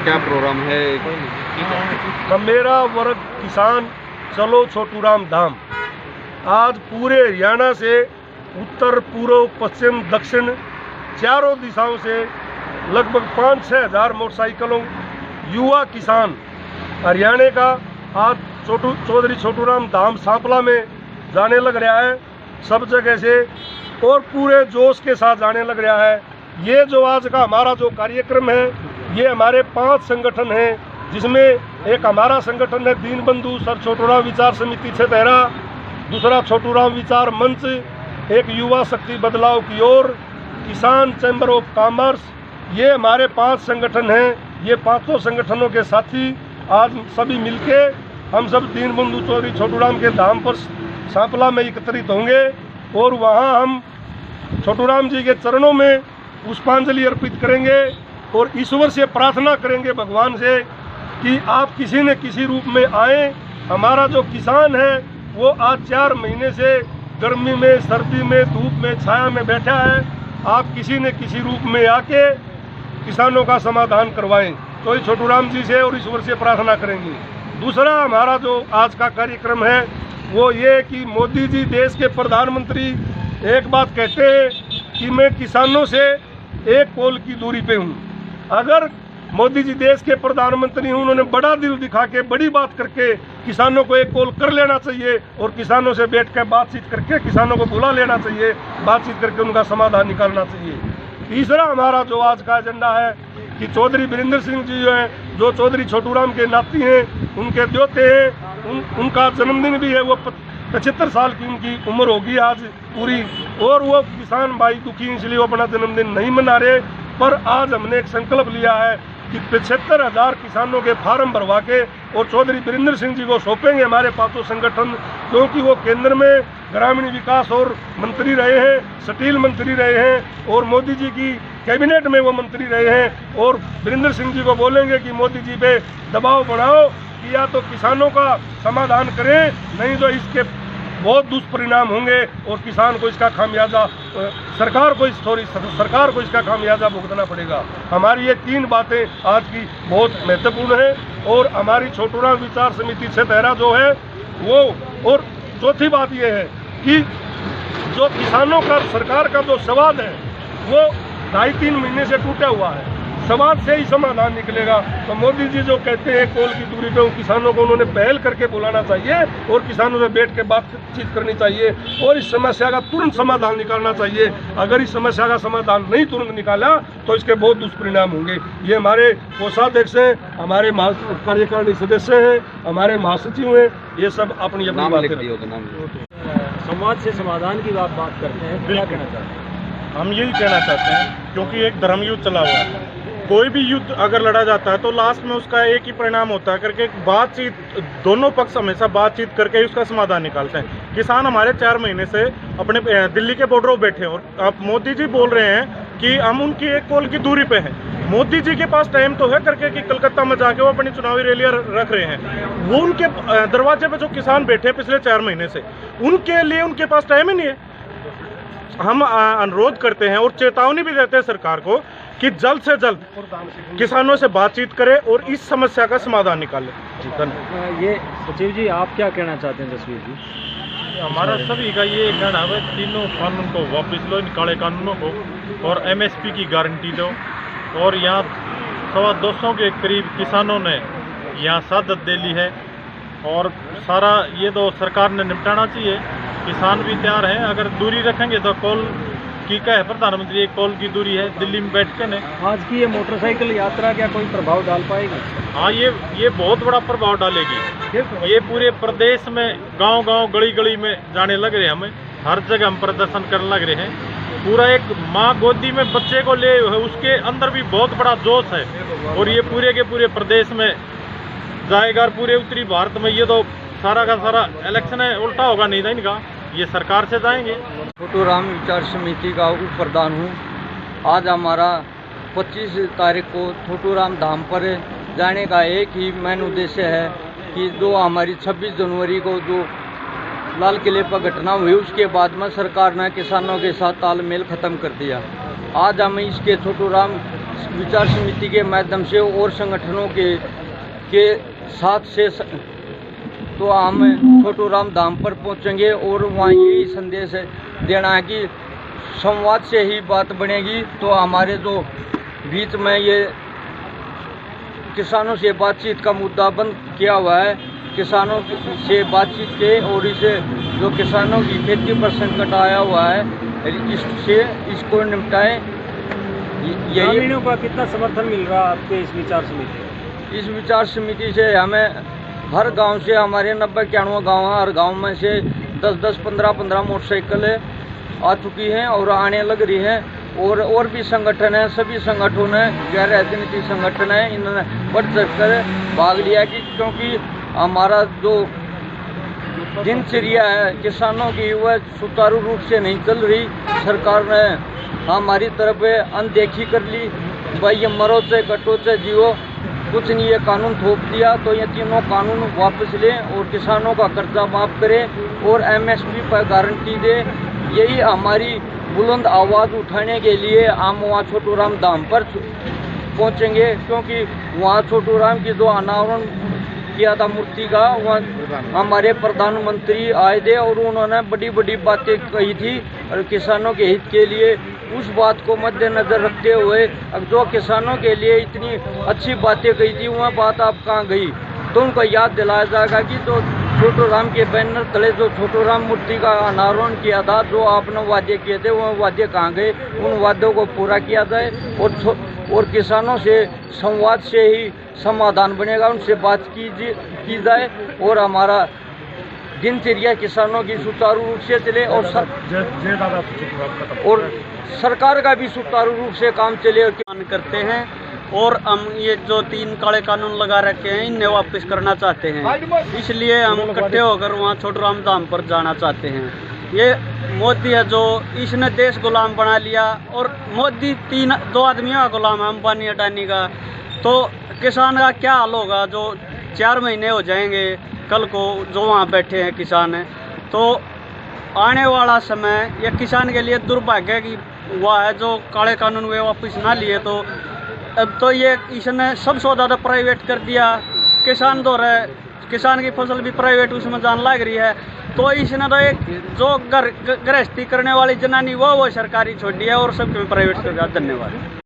क्या प्रोग्राम है? मेरा वर्ग किसान चलो छोटू राम धाम। आज पूरे हरियाणा से उत्तर, पूर्व, पश्चिम, दक्षिण चारों दिशाओं से लगभग 5-6 हज़ार मोटरसाइकिलों युवा किसान हरियाणा का आज चौधरी छोटू राम धाम सांपला में जाने लग रहा है। सब जगह से और पूरे जोश के साथ जाने लग रहा है। ये जो आज का हमारा जो कार्यक्रम है, ये हमारे 5 संगठन हैं, जिसमें एक हमारा संगठन है दीनबंधु सर छोटू राम विचार समिति छतेरा, दूसरा छोटू राम विचार मंच, एक युवा शक्ति बदलाव की ओर, किसान चैम्बर ऑफ कॉमर्स। ये हमारे 5 संगठन हैं। ये 5 संगठनों के साथी आज सभी मिलके हम सब दीनबंधु चौधरी छोटू राम के धाम पर सांपला में एकत्रित होंगे और वहाँ हम छोटू राम जी के चरणों में पुष्पांजलि अर्पित करेंगे और ईश्वर से प्रार्थना करेंगे, भगवान से, कि आप किसी न किसी रूप में आए। हमारा जो किसान है वो आज 4 महीने से गर्मी में, सर्दी में, धूप में, छाया में बैठा है। आप किसी न किसी रूप में आके किसानों का समाधान करवाएं। तो ये छोटू राम जी से और ईश्वर से प्रार्थना करेंगे। दूसरा हमारा जो आज का कार्यक्रम है वो ये कि मोदी जी देश के प्रधानमंत्री एक बात कहते हैं कि मैं किसानों से 1 कोल की दूरी पे हूँ। अगर मोदी जी देश के प्रधानमंत्री हूँ, उन्होंने बड़ा दिल दिखा के बड़ी बात करके किसानों को 1 कोल कर लेना चाहिए और किसानों से बैठ कर बातचीत करके किसानों को बुला लेना चाहिए, बातचीत करके उनका समाधान निकालना चाहिए। तीसरा हमारा जो आज का एजेंडा है कि चौधरी वीरेंद्र सिंह जी जो हैं, जो चौधरी छोटू राम के नाती हैं, उनके द्योते हैं, उनका जन्मदिन भी है। वो 75 साल की उनकी उम्र होगी आज पूरी, और वो किसान भाई दुखी इसलिए वो अपना जन्मदिन नहीं मना रहे। पर आज हमने एक संकल्प लिया है कि 75,000 किसानों के फार्म भरवा के और चौधरी वीरेंद्र सिंह जी को सौंपेंगे हमारे 5 संगठन, क्योंकि वो केंद्र में ग्रामीण विकास और मंत्री रहे हैं, स्टील मंत्री रहे हैं और मोदी जी की कैबिनेट में वो मंत्री रहे हैं। और वीरेंद्र सिंह जी को बोलेंगे कि मोदी जी पे दबाव बढ़ाओ कि या तो किसानों का समाधान करें, नहीं तो इसके बहुत दुष्परिणाम होंगे और किसान को इसका खामियाजा, सरकार को इसका खामियाजा भुगतना पड़ेगा। हमारी ये 3 बातें आज की बहुत महत्वपूर्ण है। और हमारी छोटू राम विचार समिति छतेरा जो है वो, और चौथी बात ये है कि जो किसानों का सरकार का जो संवाद है वो 2.5-3 महीने से टूटा हुआ है। समाज से ही समाधान निकलेगा। तो मोदी जी जो कहते हैं कोल की दूरी पे, किसानों को उन्होंने पहल करके बुलाना चाहिए और किसानों से बैठ के बातचीत करनी चाहिए और इस समस्या का तुरंत समाधान निकालना चाहिए। अगर इस समस्या का समाधान नहीं तुरंत निकाला तो इसके बहुत दुष्परिणाम होंगे। ये हमारे कोषाध्यक्ष हैं, हमारे कार्यकारिणी सदस्य हैं, हमारे महासचिव हैं, ये सब अपनी अपनी बात समाज से समाधान की बात करते हैं। क्या कहना चाहते हैं? हम यही कहना चाहते हैं, क्योंकि एक धर्म युद्ध चला हुआ है। कोई भी युद्ध अगर लड़ा जाता है तो लास्ट में उसका एक ही परिणाम होता है, करके बातचीत, दोनों पक्ष हमेशा बातचीत करके उसका समाधान निकालते हैं। किसान हमारे 4 महीने से अपने दिल्ली के बॉर्डर पर बैठे हैं और अब मोदी जी बोल रहे हैं कि हम उनकी 1 कोल की दूरी पे हैं। मोदी जी के पास टाइम तो है करके कि कलकत्ता में जाके वो अपनी चुनावी रैलियां रख रहे हैं। वो उनके दरवाजे पे जो किसान बैठे हैं पिछले 4 महीने से, उनके लिए उनके पास टाइम ही नहीं है। हम अनुरोध करते हैं और चेतावनी भी देते हैं सरकार को कि जल्द से जल्द किसानों से बातचीत करें और इस समस्या का समाधान निकालें। जी धन्यवाद। ये सचिव जी आप क्या कहना चाहते हैं? जसवीर जी, हमारा सभी का ये कहना है, तीनों कानून को वापस लो, इन काले कानूनों को, और MSP की गारंटी दो। और यहाँ 225 के करीब किसानों ने यहाँ शहादत दे ली है और सारा ये तो सरकार ने निपटाना चाहिए। किसान भी तैयार हैं, अगर दूरी रखेंगे तो कोल की क्या है, प्रधानमंत्री 1 कोल की दूरी है दिल्ली में बैठ के ने। आज की ये मोटरसाइकिल यात्रा क्या कोई प्रभाव डाल पाएगी? हाँ, ये बहुत बड़ा प्रभाव डालेगी। ये पूरे प्रदेश में गांव-गांव, गली-गली में जाने लग रहे हैं। हमें हर जगह हम प्रदर्शन करने लग रहे हैं। पूरा एक माँ गोदी में बच्चे को ले, उसके अंदर भी बहुत बड़ा जोश है और ये पूरे के पूरे प्रदेश में जाएगा और पूरे उत्तरी भारत में। ये तो सारा का सारा इलेक्शन है, उल्टा होगा नहीं था इनका, ये सरकार से जाएंगे। छोटू राम विचार समिति का उप प्रधान हूँ। आज हमारा 25 तारीख को छोटू राम धाम पर जाने का एक ही मेन उद्देश्य है कि जो हमारी 26 जनवरी को जो लाल किले पर घटना हुई, उसके बाद में सरकार ने किसानों के साथ तालमेल ख़त्म कर दिया। आज हम इसके छोटू राम विचार समिति के माध्यम से और संगठनों के साथ से तो हम छोटू राम धाम पर पहुंचेंगे और वहाँ यही संदेश देना है कि संवाद से ही बात बनेगी। तो हमारे जो बीच में ये किसानों से बातचीत का मुद्दा बंद किया हुआ है, किसानों से बातचीत के और इसे जो किसानों की खेती पर संकट आया हुआ है इसको निपटाएं। ग्रामीणों का कितना समर्थन मिल रहा है आपके इस विचार समिति? इस विचार समिति से हमें हर गांव से, हमारे 90-91 गाँव हैं, हर गांव में से 10-10, 15-15 मोटरसाइकिलें आ चुकी हैं और आने लग रही हैं। और भी संगठन हैं, सभी संगठन हैं, गैर राजनीतिक संगठन हैं, इन्होंने बढ़ चढ़कर भाग लिया कि क्योंकि हमारा जो दिनचर्या है किसानों की वह सुचारू रूप से नहीं चल रही। सरकार ने हमारी तरफ अनदेखी कर ली, भाई ये मरो चाहे कटो चाहे जियो, कुछ नहीं, ये कानून थोप दिया। तो ये तीनों कानून वापस लें और किसानों का कर्जा माफ़ करें और MSP पर गारंटी दे। यही हमारी बुलंद आवाज़ उठाने के लिए हम वहाँ छोटू राम धाम पर पहुँचेंगे, क्योंकि वहाँ छोटू राम की जो अनावरण किया था मूर्ति का, वहाँ हमारे प्रधानमंत्री आए थे और उन्होंने बड़ी बड़ी बातें कही थी और किसानों के हित के लिए। उस बात को मद्देनजर रखते हुए अब जो किसानों के लिए इतनी अच्छी बातें कही थी वह बात अब कहाँ गई, तो उनको याद दिलाया जाएगा कि तो छोटू राम के बैनर तले जो छोटू राम मूर्ति का अनावरण किया था, जो आपने वादे किए थे वह वादे कहाँ गए, उन वादों को पूरा किया जाए और किसानों से संवाद से ही समाधान बनेगा, उनसे बात की जाए और हमारा दिनचर्या किसानों की सुचारू रूप से चले और सरकार का भी सुचारू रूप से काम चले और करते हैं। और हम ये जो 3 काले कानून लगा रखे हैं इन्हें वापस करना चाहते हैं, इसलिए हम इकट्ठे होकर वहाँ छोटू राम धाम पर जाना चाहते हैं। ये मोदी है जो इसने देश गुलाम बना लिया और मोदी 2 आदमियों का गुलाम है, अंबानी अडानी का। तो किसान का क्या हाल होगा जो 4 महीने हो जाएंगे कल को जो वहाँ बैठे हैं किसान हैं। तो आने वाला समय ये किसान के लिए दुर्भाग्य की हुआ है जो काले कानून वे वापस ना लिए। तो अब तो ये इसने सबसे ज़्यादा प्राइवेट कर दिया, किसान तो रहे, किसान की फसल भी प्राइवेट उसमें जान लग रही है। तो इसने तो एक जो गृहस्थी करने वाली जनानी वो सरकारी छोड़ दी है और सबके प्राइवेट कर दिया। धन्यवाद।